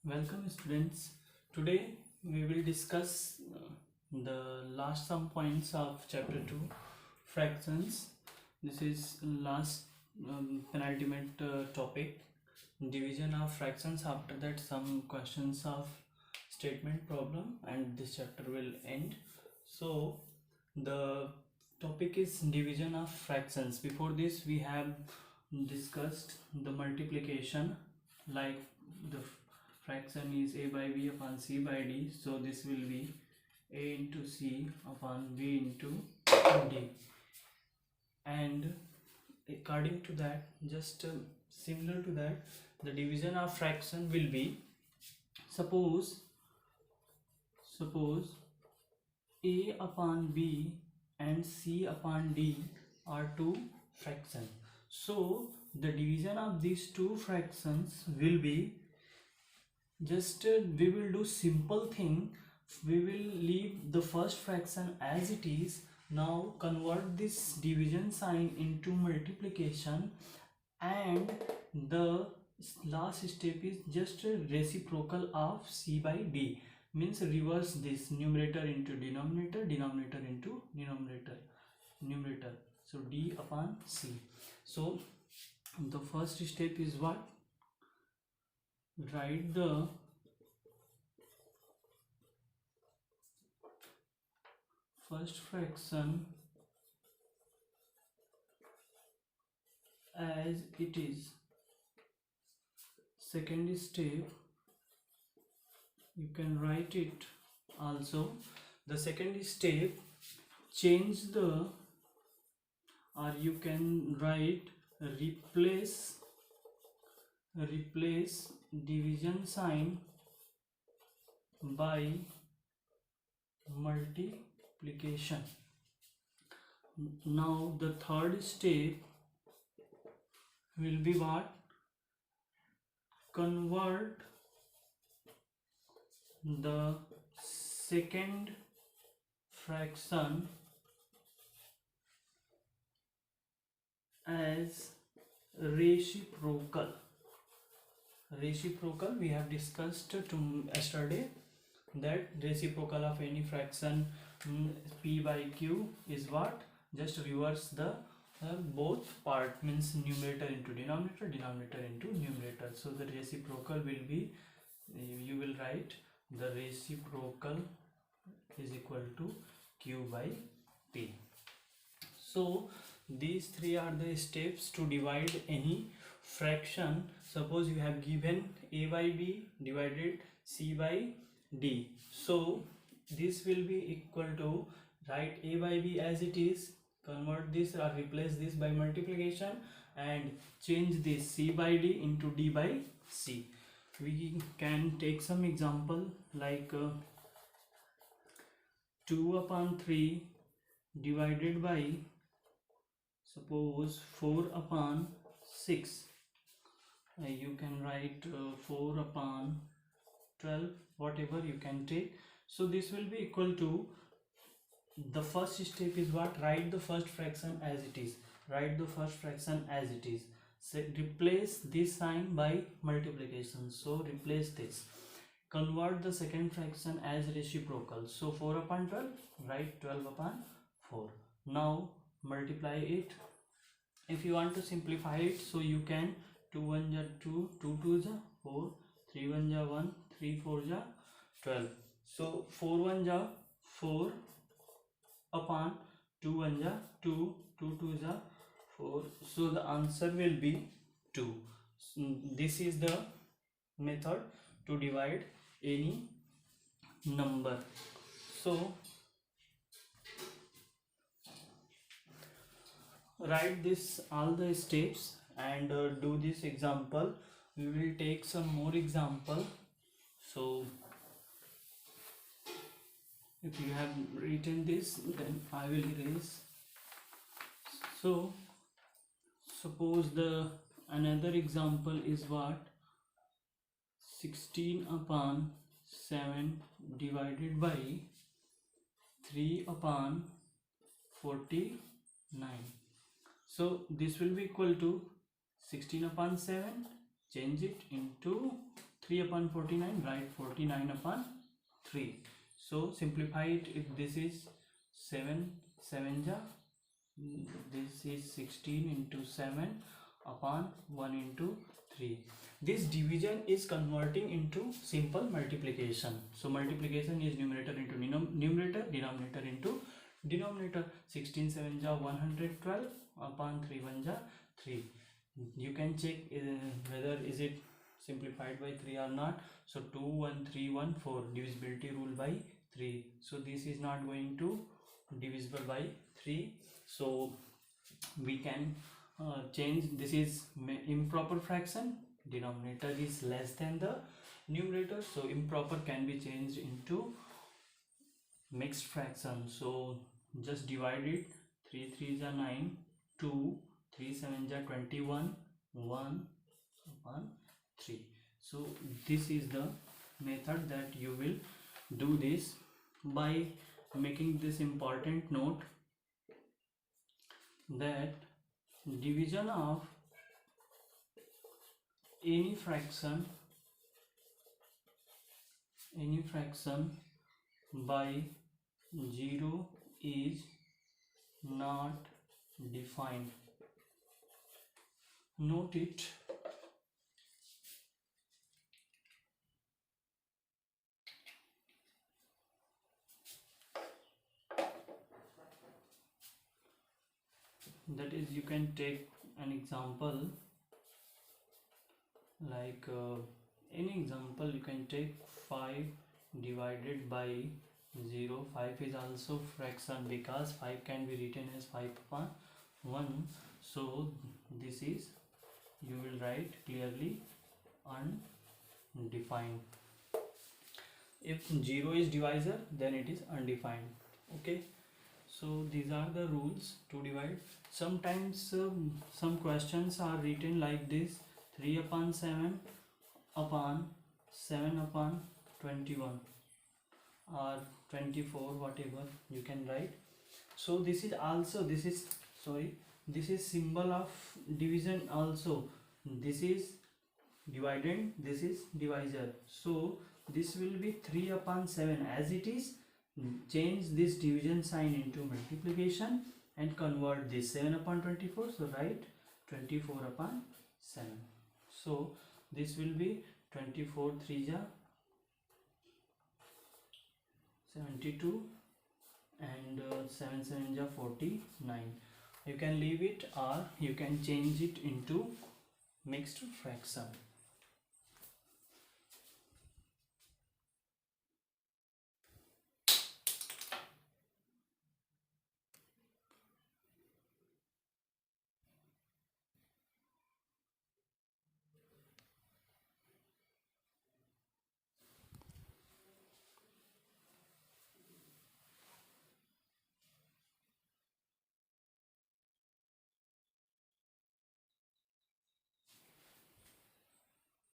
Welcome students. Today we will discuss the last some points of chapter 2 fractions. This is last penultimate topic, division of fractions. After that some questions of statement problem and this chapter will end. So the topic is division of fractions. Before this we have discussed the multiplication, like the fraction is a by b upon c by d, so this will be a into c upon b into d, and according to that, just similar to that, the division of fraction will be, suppose a upon b and c upon d are two fractions. So the division of these two fractions will be, just we will do simple thing. We will leave the first fraction as it is. Now convert this division sign into multiplication, and the last step is just a reciprocal of c by d, means reverse this numerator into denominator, denominator into numerator, so d upon c. So the first step is what? Write the first fraction as it is. Second step, you can write it also. The second step, change the, or you can write replace division sign by multiplication. Now the third step will be what? Convert the second fraction as reciprocal. We have discussed yesterday that reciprocal of any fraction p by q is what? Just reverse the both part, means numerator into denominator, denominator into numerator. So the reciprocal will be, you will write the reciprocal is equal to q by p. So these three are the steps to divide any fraction. Suppose you have given a by b divided c by d, so this will be equal to, write a by b as it is, convert this or replace this by multiplication, and change this c by d into d by c. We can take some example like 2 upon 3 divided by, suppose 4 upon 6. You can write 4 upon 12, whatever you can take. So this will be equal to, the first step is what? Write the first fraction as it is. So replace this sign by multiplication, so replace this. Convert the second fraction as reciprocal, so 4 upon 12, write 12 upon 4. Now multiply it. If you want to simplify it, so you can 2 1 ja 2, 2 2 ja 4, 3 1 ja 1, 3 4 ja 12. So 4 1 ja 4 upon 2 1 ja 2, 2 2 ja 4. So the answer will be 2. This is the method to divide any number. So write this all the steps and do this example. We will take some more example. So if you have written this, then I will erase. So suppose the another example is what? 16 upon 7 divided by 3 upon 49. So this will be equal to 16 upon 7, change it into 3 upon 49, write 49 upon 3. So simplify it. If this is 7 7 ja, this is 16 into 7 upon 1 into 3. This division is converting into simple multiplication. So multiplication is numerator into numerator, denominator into denominator. 16 7 ja 112 upon 3 1 ja 3. You can check whether is it simplified by 3 or not. So 2 1 3 1 4, divisibility rule by 3. So this is not going to divisible by 3. So we can change. This is improper fraction, denominator is less than the numerator, so improper can be changed into mixed fraction. So just divide it. 3 3 are 9, 2 3 7 are 21, 1 upon 3. So this is the method that you will do this. By making this important note that division of any fraction by 0 is not defined. Note it. That is, you can take an example like any example. You can take 5 divided by 0. 5 is also fraction because 5 can be written as 5 upon 1. So this is, you will write clearly undefined. If 0 is divisor, then it is undefined. Okay, so these are the rules to divide. Sometimes some questions are written like this: 3 upon 7 upon 7 upon 21 or 24, whatever you can write. So this is also, this is symbol of division also. This is dividend, this is divisor. So this will be 3 upon 7 as it is. Change this division sign into multiplication and convert this 7 upon 24. So write 24 upon 7. So this will be 24 3 ja 72 and 7 7 ja 49. You can leave it or you can change it into mixed fraction.